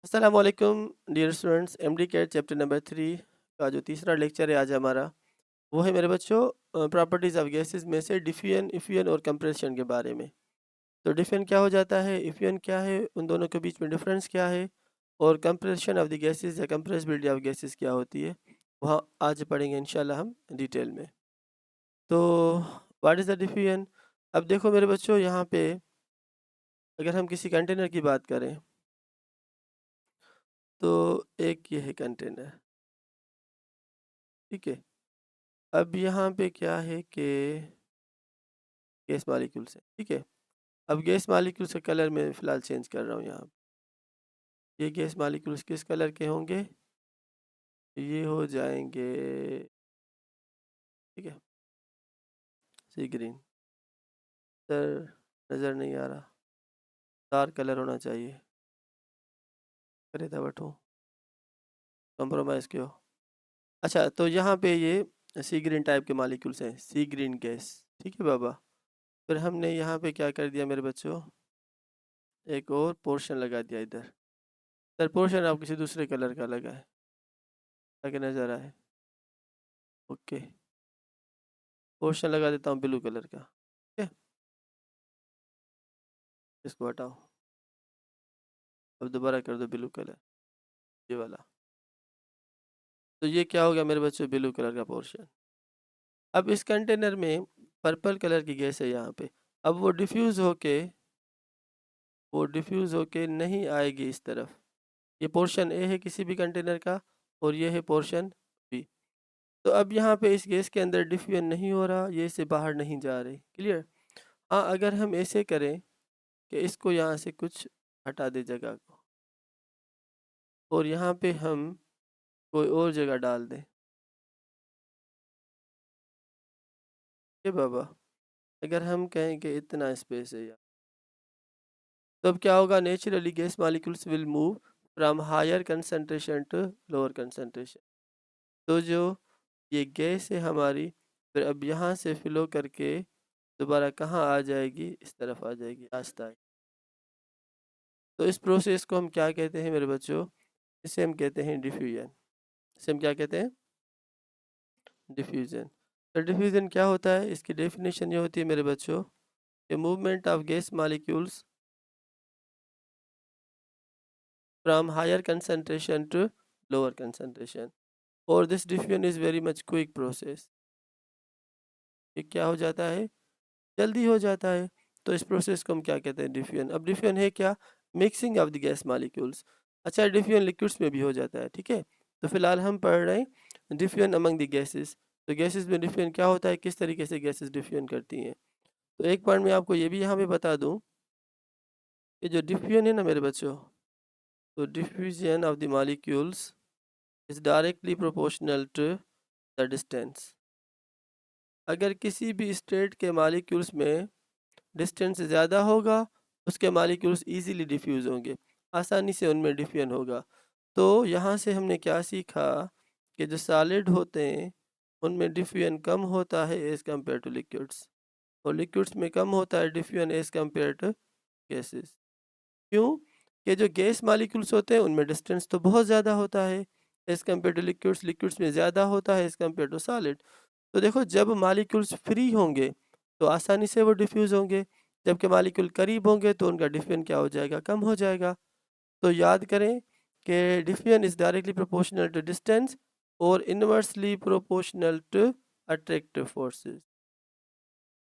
अस्सलाम वालेकुम dear students. MD CAT chapter number 3 का जो तीसरा लेक्चर है आज हमारा, वो है मेरे बच्चों प्रॉपर्टीज़ ऑफ गैसेस में से डिफ्यूजन, इफ्यूजन और कंप्रेशन के बारे में। तो डिफ्यूजन क्या हो जाता है, इफ्यूजन क्या है, उन दोनों के बीच में डिफरेंस क्या है, और कंप्रेशन ऑफ द गैसेस या कंप्रेसिबिलिटी ऑफ गैसेस क्या होती है, वहाँ आज पढ़ेंगे इंशाल्लाह हम डिटेल में। तो व्हाट इज़ द डिफ्यूजन? अब देखो मेरे बच्चों, यहाँ पे अगर हम किसी कंटेनर की बात करें तो एक ये है कंटेनर, ठीक है। अब यहाँ पे क्या है कि गैस मालिक्यूल्स है, ठीक है। अब गैस मालिक्यूल्स का कलर मैं फ़िलहाल चेंज कर रहा हूँ यहाँ पे। ये गैस मालिक्यूल्स किस कलर के होंगे? ये हो जाएंगे, ठीक है, सी ग्रीन। सर नज़र नहीं आ रहा, डार्क कलर होना चाहिए। करे था बटू कंप्रोमाइज़ क्यों? अच्छा, तो यहाँ पे ये सी ग्रीन टाइप के मालिक्यूल्स हैं, सी ग्रीन गैस, ठीक है बाबा। फिर हमने यहाँ पे क्या कर दिया मेरे बच्चों, एक और पोर्शन लगा दिया इधर। सर पोर्शन आप किसी दूसरे कलर का लगाए ताकि नज़र आए। ओके, पोर्शन लगा देता हूँ ब्लू कलर का, ठीक है। इसको हटाओ, अब दोबारा कर दो ब्लू कलर, ये वाला। तो ये क्या हो गया मेरे बच्चों, ब्लू कलर का पोर्शन। अब इस कंटेनर में पर्पल कलर की गैस है यहाँ पे। अब वो डिफ्यूज़ होके नहीं आएगी इस तरफ। ये पोर्शन ए है किसी भी कंटेनर का, और ये है पोर्शन बी। तो अब यहाँ पे इस गैस के अंदर डिफ्यूजन नहीं हो रहा, ये इससे बाहर नहीं जा रही, क्लियर। हाँ, अगर हम ऐसे करें कि इसको यहाँ से कुछ हटा दे जगह को, और यहाँ पे हम कोई और जगह डाल दें, ये बाबा, अगर हम कहें कि इतना स्पेस है यार, तो अब क्या होगा, naturally gas molecules will move from higher concentration to lower concentration. तो जो ये गैस है हमारी, फिर अब यहाँ से फ्लो करके दोबारा कहाँ आ जाएगी, इस तरफ आ जाएगी रास्ता। तो इस प्रोसेस को हम क्या कहते हैं मेरे बच्चों, इसे हम कहते हैं डिफ्यूजन। इसे हम क्या कहते हैं, डिफ्यूजन। तो डिफ्यूजन क्या होता है, इसकी डेफिनेशन ये होती है मेरे बच्चों, कि movement of gas molecules from higher concentration to lower concentration, और this diffusion is very much quick process। ये क्या हो जाता है, जल्दी हो जाता है। तो इस प्रोसेस को हम क्या कहते हैं, डिफ्यूजन। अब डिफ्यूजन है क्या, mixing of the gas molecules. अच्छा, डिफ्यूजन लिक्विड्स में भी हो जाता है, ठीक है। तो फिलहाल हम पढ़ रहे हैं डिफ्यूजन अमंग द गैसेस। तो गैसेस में डिफ्यूजन क्या होता है, किस तरीके से गैसेस डिफ्यूजन करती हैं। तो एक पॉइंट मैं आपको ये भी यहाँ पे बता दूँ कि जो डिफ्यूजन है ना मेरे बच्चों, तो diffusion of the molecules is directly proportional to the distance. अगर किसी भी स्टेट के मालिक्यूल्स में डिस्टेंस ज़्यादा होगा, उसके मालिक्यूल्स इजीली डिफ्यूज़ होंगे, आसानी से उनमें डिफ्यूजन होगा। तो यहाँ से हमने क्या सीखा कि जो सॉलिड होते हैं उनमें डिफ्यूजन कम होता है एज़ कम्पेयर टू लिक्विड्स, और लिक्विड्स में कम होता है diffusion as compare to gases. क्यों? कि जो गैस मालिक्यूल्स होते हैं उनमें डिस्टेंस तो बहुत ज़्यादा होता है as compare to liquids, liquids में ज़्यादा होता है एज़ कम्पेयर टू सॉलिड। तो देखो, जब मालिक्यूल्स फ्री होंगे तो आसानी से वो डिफ्यूज़ होंगे, जबकि मालिक्यूल करीब होंगे तो उनका डिफ्यूजन क्या हो जाएगा, कम हो जाएगा। तो याद करें कि diffusion is directly proportional to distance और inversely proportional to attractive forces.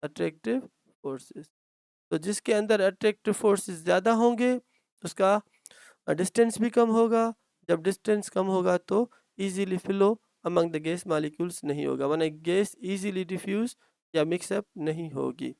Attractive forces, तो जिसके अंदर अट्रैक्टिव फोर्सेस ज़्यादा होंगे उसका डिस्टेंस भी कम होगा। जब डिस्टेंस कम होगा तो easily flow among the gas molecules नहीं होगा, माने गैस इजीली डिफ्यूज या मिक्सअप नहीं होगी।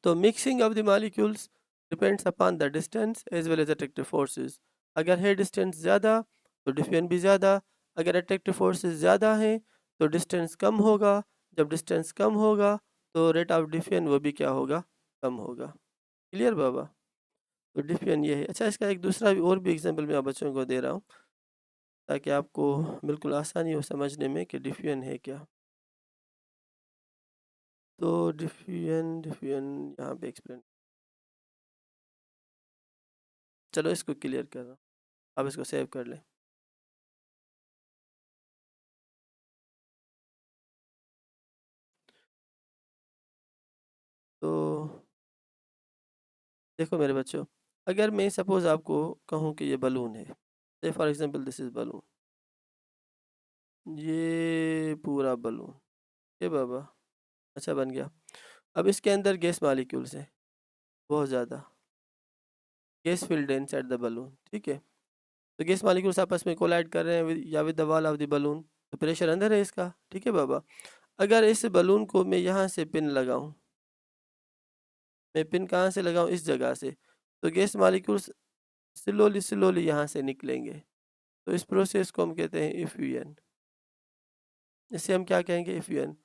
तो mixing of the molecules depends upon the distance as well as attractive forces. अगर है डिस्टेंस ज़्यादा तो डिफ्यूजन भी ज़्यादा, अगर अट्रैक्टिव फोर्सेस ज़्यादा हैं तो डिस्टेंस कम होगा। जब डिस्टेंस कम होगा तो रेट ऑफ डिफ्यूजन वो भी क्या होगा, कम होगा। क्लियर बाबा? तो डिफ्यूजन ये है। अच्छा, इसका एक दूसरा भी और भी एग्जांपल मैं आप बच्चों को दे रहा हूँ ताकि आपको बिल्कुल आसानी हो समझने में कि डिफ्यूजन है क्या। तो डिफ्यूजन डिफ्यूजन यहाँ पे एक्सप्लेन, चलो इसको क्लियर कर रहा हूँ। आप इसको सेव कर लें। तो देखो मेरे बच्चों, अगर मैं सपोज आपको कहूँ कि ये बलून है, से for example this is balloon, ये पूरा बलून, ये बाबा, अच्छा बन गया। अब इसके अंदर गैस मॉलिक्यूल्स हैं बहुत ज़्यादा, gas filled inside the balloon, ठीक है। तो गैस मॉलिक्यूल्स आपस में कोलाइड कर रहे हैं या with the wall of the balloon, तो प्रेशर अंदर है इसका, ठीक है बाबा। अगर इस बलून को मैं यहाँ से पिन लगाऊं, मैं पिन कहाँ से लगाऊं, इस जगह से, तो गैस मॉलिक्यूल्स स्लोली स्लोली यहाँ से निकलेंगे। तो इस प्रोसेस को हम कहते हैं इफ्यूजन। इसे हम क्या कहेंगे, effusion.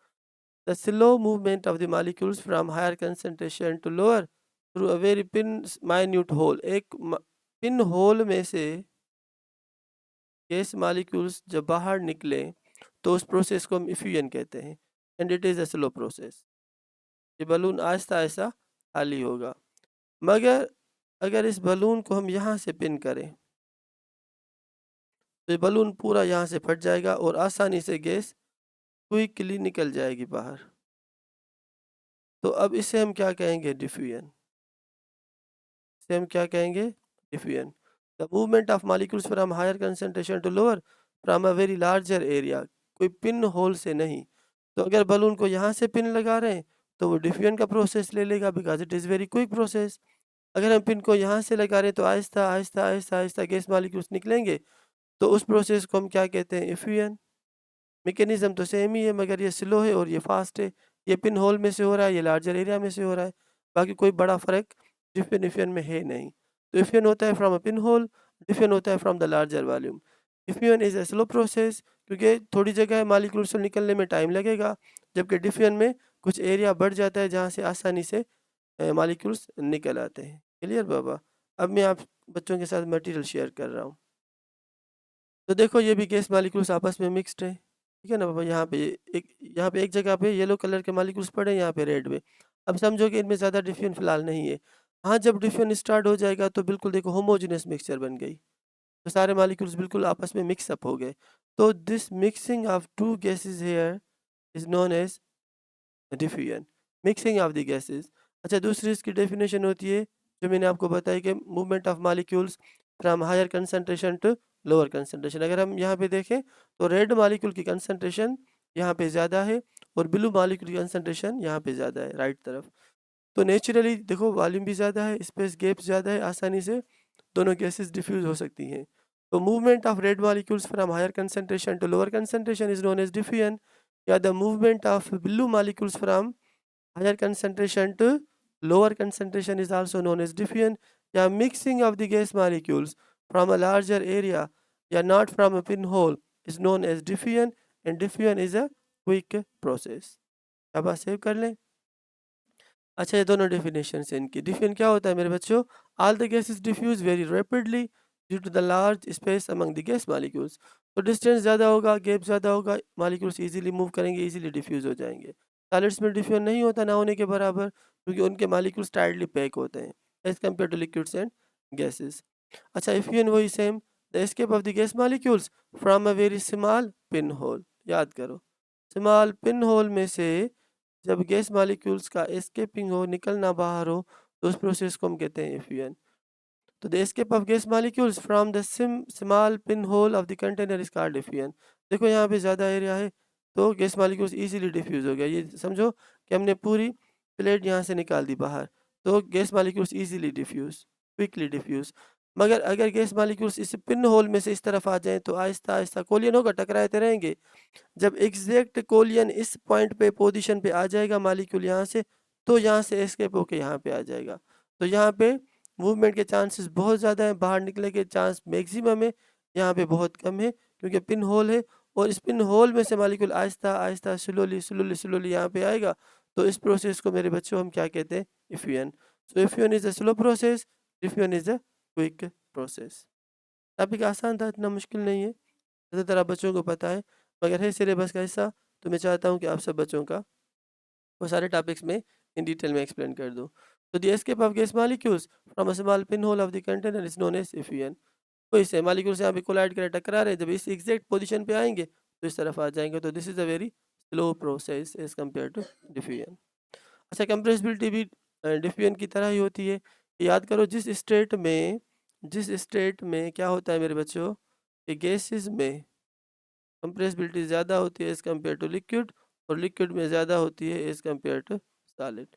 The slow movement of the molecules from higher concentration to lower through a very pin minute hole. एक पिन होल में से गैस मॉलिक्यूल्स जब बाहर निकले तो उस प्रोसेस को हम इफ्यूजन कहते हैं, and it is a slow process. ये बलून आहिस्ता आहिस्ता खाली होगा, मगर अगर इस बलून को हम यहाँ से पिन करें तो ये बलून पूरा यहाँ से फट जाएगा और आसानी से गैस क्विकली निकल जाएगी बाहर। तो अब इसे हम क्या कहेंगे, डिफ्यूजन। इसे हम क्या कहेंगे, diffusion. The movement of molecules from higher concentration to lower from a very larger area, कोई पिन होल से नहीं। तो अगर बलून को यहाँ से पिन लगा रहे हैं तो वो डिफ्यूजन का प्रोसेस ले लेगा, because it is very quick process. अगर हम पिन को यहाँ से लगा रहे हैं तो आहिस्ता आहिस्ता आहिस्ता आहिस्ता गैस मॉलिक्यूल्स निकलेंगे, तो उस प्रोसेस को हम क्या कहते हैं, इफ्यूजन। मैकेनिज्म तो सेम ही है, मगर ये स्लो है और ये फास्ट है। ये पिन होल में से हो रहा है, ये लार्जर एरिया में से हो रहा है, बाकी कोई बड़ा फ़र्क डिफिन इफियन में है नहीं। तो इफियन होता है from a pin hole, diffusion होता है from the larger volume. Effusion is a slow process, क्योंकि थोड़ी जगह मालिक्यूल्स से निकलने में टाइम लगेगा, जबकि डिफियन में कुछ एरिया बढ़ जाता है जहाँ से आसानी से मालिक्यूल्स निकल आते हैं। क्लियर बाबा। अब मैं आप बच्चों के साथ मटेरियल शेयर कर रहा हूँ। तो देखो ये भी गैस मॉलिक्यूल्स आपस में मिक्स्ड है, ठीक है ना बाबा। यहाँ पे एक जगह पे येलो कलर के मॉलिक्यूल्स पड़े हैं, यहाँ पे रेड में। अब समझो कि इनमें ज़्यादा डिफ्यूजन फिलहाल नहीं है। हाँ, जब डिफ्यूजन स्टार्ट हो जाएगा तो बिल्कुल देखो होमोजेनियस मिक्सचर बन गई, तो सारे मॉलिक्यूल्स बिल्कुल आपस में मिक्सअप हो गए। तो this mixing of two gases here is known as diffusion, mixing of the gases. अच्छा, दूसरी इसकी डेफिनेशन होती है जो मैंने आपको बताई कि movement of molecules from higher concentration to lower concentration. अगर हम यहाँ पे देखें तो रेड मॉलिक्यूल की कंसंट्रेशन यहाँ पे ज़्यादा है और ब्लू मॉलिक्यूल की कंसंट्रेशन यहाँ पे ज़्यादा है, राइट तरफ। तो नेचुरली देखो वॉल्यूम भी ज़्यादा है, स्पेस गैप ज़्यादा है, आसानी से दोनों गैसेस डिफ्यूज हो सकती हैं। तो movement of red molecules from higher concentration to lower concentration is known as diffusion, या the movement of blue molecules from higher concentration to lower concentration is also known as diffusion, या mixing of the gas molecules from a larger area या not from a pinhole is known as diffusion, and diffusion is a quick process। अब आप save कर लें। अच्छा, ये दोनों definition है इनकी। डिफ्यूजन क्या होता है मेरे बच्चों, all the gases diffuse very rapidly due to the large space among the gas molecules. तो डिस्टेंस ज़्यादा होगा, गैप ज़्यादा होगा, मॉलिक्यूल्स इजीली मूव करेंगे, इजीली डिफ्यूज हो जाएंगे। सॉलिड्स में डिफ्यूजन नहीं होता, ना होने के बराबर, क्योंकि उनके मॉलिक्यूल्स टाइटली पैक होते हैं as compare to liquids and gases. अच्छा, इफ्यूजन वही same, the escape of the gas molecules from a very small pin hole. याद करो, स्मॉल पिन होल में से जब गैस मॉलिक्यूल्स का एस्केपिंग हो, निकलना बाहर हो, तो उस प्रोसेस को हम कहते हैं इफ्यूजन। तो the escape of gas molecules from the small pin hole of the container is called diffusion. देखो यहाँ पे ज़्यादा एरिया है तो गैस मॉलिक्यूल्स इजीली डिफ्यूज हो गया। ये समझो कि हमने पूरी प्लेट यहाँ से निकाल दी बाहर, तो gas molecules easily diffuse, quickly diffuse. मगर अगर गैस मॉलिक्यूल्स इस पिन होल में से इस तरफ आ जाएं तो आहिस्ता आहिस्ता कोलियन होगा, टकराते रहेंगे। जब एग्जैक्ट कोलियन इस पॉइंट पे पोजीशन पे आ जाएगा मॉलिक्यूल यहाँ से, तो यहाँ से एस्केप होके यहाँ पे आ जाएगा। तो यहाँ पे मूवमेंट के चांसेस बहुत ज़्यादा हैं, बाहर निकलने के चांस मैक्सिमम है, यहाँ पे बहुत कम है, क्योंकि पिन होल है और इस पिन होल में से molecule Aahista Aahista slowly slowly slowly यहाँ पे आएगा। तो इस प्रोसेस को मेरे बच्चों हम क्या कहते हैं, effusion. So effusion is a slow process, diffusion is a quick process. Topic आसान था, इतना मुश्किल नहीं है, ज़्यादातर आप बच्चों को पता है, मगर है सिलेबस का हिस्सा। तो मैं चाहता हूँ कि आप सब बच्चों का वो सारे टॉपिक्स में इन डिटेल में एक्सप्लेन कर दूँ। तो the escape of gas molecules from a small pin hole of the container is known as effusion. कोई से मालिक्यूल्स यहाँ पे कोलाइड करे टकरा रहे हैं, जब इस एग्जैक्ट पोजीशन पे आएंगे तो इस तरफ आ जाएंगे। तो this is a very slow process as compare to diffusion. अच्छा, कंप्रेसिबिलिटी भी डिफ्यूजन की तरह ही होती है। याद करो जिस स्टेट में क्या होता है मेरे बच्चों, कि गैसेस में कंप्रेसिबिलिटी ज़्यादा होती है एज़ कम्पेयर टू लिक्विड, और लिक्विड में ज़्यादा होती है एज़ कम्पेयर टू सॉलिड।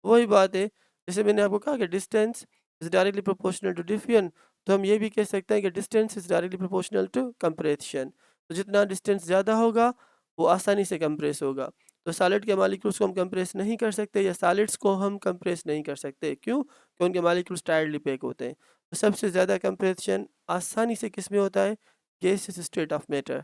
वही बात है, जैसे मैंने आपको कहा कि distance is directly proportional to diffusion, तो हम ये भी कह सकते हैं कि distance is directly proportional to compression. तो जितना डिस्टेंस ज़्यादा होगा वो आसानी से कंप्रेस होगा। तो सॉलिड के मालिक्यूल्स को हम कंप्रेस नहीं कर सकते, या सॉलिड्स को हम कंप्रेस नहीं कर सकते, क्यों? क्योंकि उनके मालिक्यूल्स टाइटली पैक होते हैं। तो सबसे ज़्यादा कंप्रेशन आसानी से किस में होता है? गैसेस स्टेट ऑफ मैटर,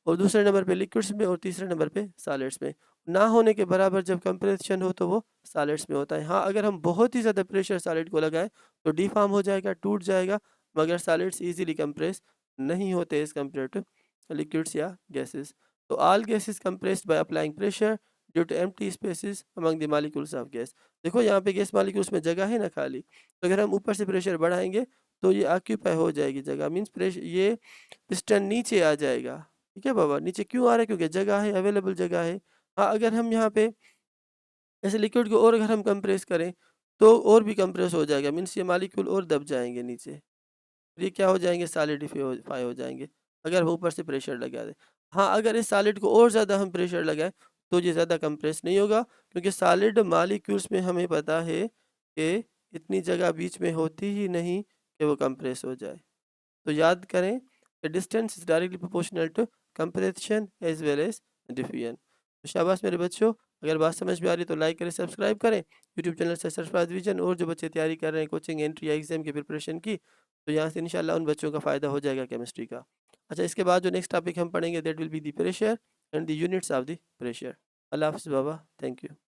और दूसरे नंबर पे लिक्विड्स में, और तीसरे नंबर पे सॉलिड्स में। ना होने के बराबर जब कंप्रेशन हो तो वो सॉलिड्स में होता है। हाँ, अगर हम बहुत ही ज़्यादा प्रेशर सॉलिड को लगाएं तो डिफॉर्म हो जाएगा, टूट जाएगा, मगर सॉलिड्स इजीली कंप्रेस नहीं होते एज कम्पेयर टू लिक्विड्स या गैसेस। तो all gases compressed by applying pressure due to empty spaces among the molecules of gas. देखो यहाँ पे गैस मॉलिक्यूल्स में जगह है ना खाली, तो अगर हम ऊपर से प्रेशर बढ़ाएंगे तो ये ऑक्यूपाई हो जाएगी जगह, मीन्स प्रेशर, ये पिस्टन नीचे आ जाएगा। ठीक है बाबा, नीचे क्यों आ रहा है? क्योंकि जगह है, अवेलेबल जगह है। हाँ, अगर हम यहाँ पे ऐसे लिक्विड को और अगर हम कंप्रेस करें तो और भी कंप्रेस हो जाएगा, मीन्स ये मॉलिक्यूल और दब जाएंगे नीचे, फिर ये क्या हो जाएंगे? सॉलिडिफाई हो जाएंगे, अगर हम ऊपर से प्रेशर लगा दें। हाँ, अगर इस सॉलिड को और ज़्यादा हम प्रेशर लगाएं तो ये ज़्यादा कंप्रेस नहीं होगा, क्योंकि सॉलिड मॉलिक्यूल्स में हमें पता है कि इतनी जगह बीच में होती ही नहीं कि वो कंप्रेस हो जाए। तो याद करें कि distance is directly proportional to compression as well as diffusion. तो शाबाश मेरे बच्चों, अगर बात समझ में आ रही तो लाइक करें, सब्सक्राइब करें यूट्यूब चैनल से सरफराज विजन। और जो बच्चे तैयारी कर रहे हैं कोचिंग एंट्री या एग्जाम की प्रिपरेशन की, तो यहाँ से इंशाल्लाह उन बच्चों का फ़ायदा हो जाएगा केमिस्ट्री का। अच्छा, इसके बाद जो नेक्स्ट टॉपिक हम पढ़ेंगे that will be the pressure and the units of the pressure. अल्लाह हाफ़िज़ बाबा, थैंक यू।